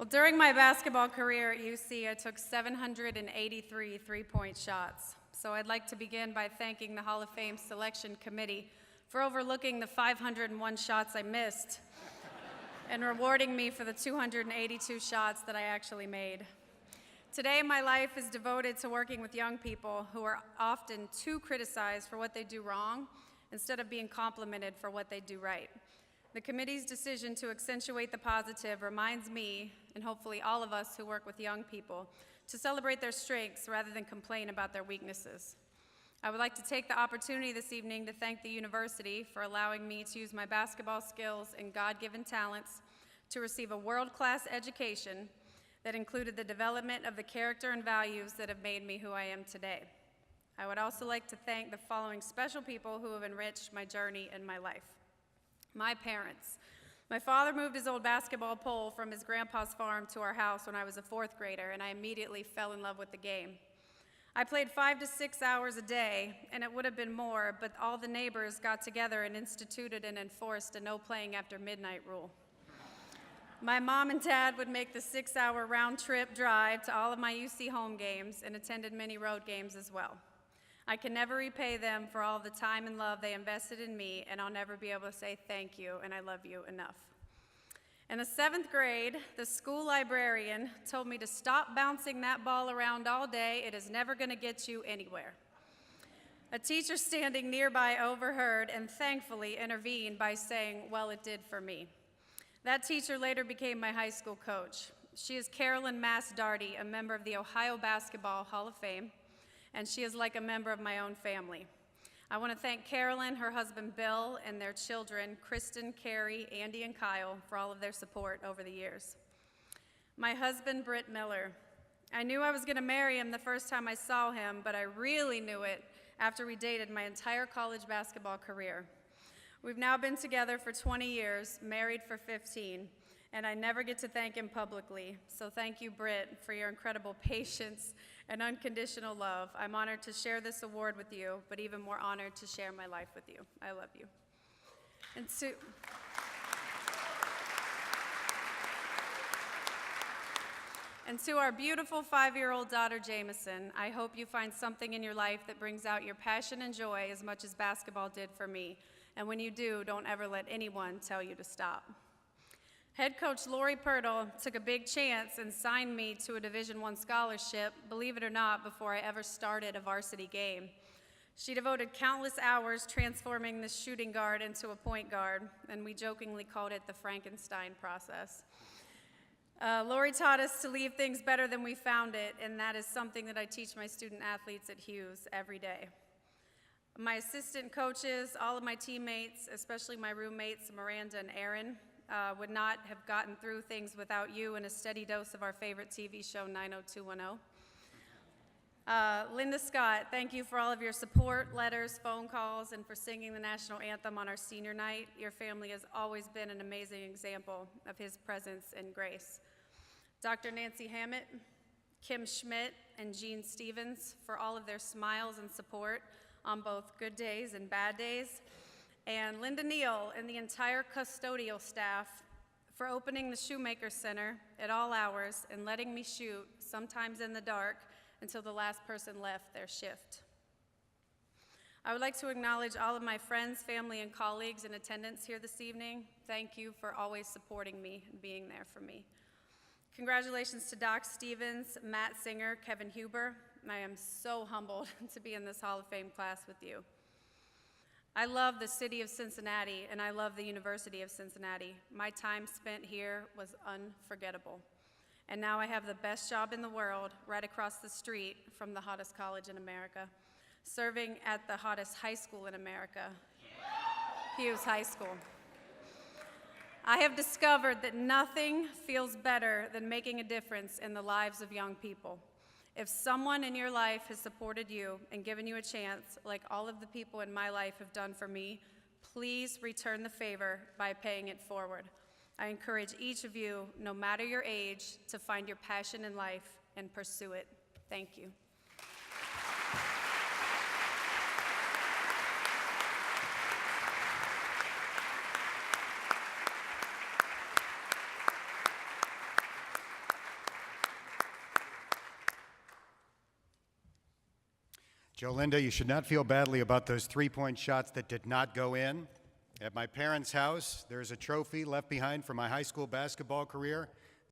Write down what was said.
Well, during my basketball career at UC, I took 783 three-point shots. So I'd like to begin by thanking the Hall of Fame Selection Committee for overlooking the 501 shots I missed and rewarding me for the 282 shots that I actually made. Today, my life is devoted to working with young people who are often too criticized for what they do wrong instead of being complimented for what they do right. The committee's decision to accentuate the positive reminds me, and hopefully all of us who work with young people, to celebrate their strengths rather than complain about their weaknesses. I would like to take the opportunity this evening to thank the university for allowing me to use my basketball skills and God-given talents to receive a world-class education that included the development of the character and values that have made me who I am today. I would also like to thank the following special people who have enriched my journey and my life. My parents. My father moved his old basketball pole from his grandpa's farm to our house when I was a fourth grader, and I immediately fell in love with the game. I played 5 to 6 hours a day, and it would have been more, but all the neighbors got together and instituted and enforced a no playing after midnight rule. My mom and dad would make the 6-hour round-trip drive to all of my UC home games and attended many road games as well. I can never repay them for all the time and love they invested in me, and I'll never be able to say thank you and I love you enough. In the 7th grade, the school librarian told me to stop bouncing that ball around all day. It is never going to get you anywhere. A teacher standing nearby overheard and thankfully intervened by saying, well, it did for me. That teacher later became my high school coach. She is Carolyn Mass-Darty, a member of the Ohio Basketball Hall of Fame, and she is like a member of my own family. I want to thank Carolyn, her husband Bill, and their children, Kristen, Carrie, Andy, and Kyle, for all of their support over the years. My husband, Britt Miller. I knew I was going to marry him the first time I saw him, but I really knew it after we dated my entire college basketball career. We've now been together for 20 years, married for 15, and I never get to thank him publicly. So thank you, Britt, for your incredible patience and unconditional love. I'm honored to share this award with you, but even more honored to share my life with you. I love you. And to our beautiful 5-year-old daughter, Jameson, I hope you find something in your life that brings out your passion and joy as much as basketball did for me. And when you do, don't ever let anyone tell you to stop. Head coach Lori Pirtle took a big chance and signed me to a Division I scholarship, believe it or not, before I ever started a varsity game. She devoted countless hours transforming the shooting guard into a point guard, and we jokingly called it the Frankenstein process. Lori taught us to leave things better than we found it, and that is something that I teach my student athletes at Hughes every day. My assistant coaches, all of my teammates, especially my roommates, Miranda and Aaron, would not have gotten through things without you and a steady dose of our favorite TV show, 90210. Linda Scott, thank you for all of your support, letters, phone calls, and for singing the national anthem on our senior night. Your family has always been an amazing example of his presence and grace. Dr. Nancy Hammett, Kim Schmidt, and Jean Stevens for all of their smiles and support on both good days and bad days. And Linda Neal and the entire custodial staff for opening the Shoemaker Center at all hours and letting me shoot, sometimes in the dark, until the last person left their shift. I would like to acknowledge all of my friends, family, and colleagues in attendance here this evening. Thank you for always supporting me and being there for me. Congratulations to Doc Stevens, Matt Singer, Kevin Huber. I am so humbled to be in this Hall of Fame class with you. I love the city of Cincinnati, and I love the University of Cincinnati. My time spent here was unforgettable. And now I have the best job in the world right across the street from the hottest college in America, serving at the hottest high school in America, Hughes High School. I have discovered that nothing feels better than making a difference in the lives of young people. If someone in your life has supported you and given you a chance, like all of the people in my life have done for me, please return the favor by paying it forward. I encourage each of you, no matter your age, to find your passion in life and pursue it. Thank you. Jolinda, you should not feel badly about those three-point shots that did not go in. At my parents' house, there's a trophy left behind from my high school basketball career.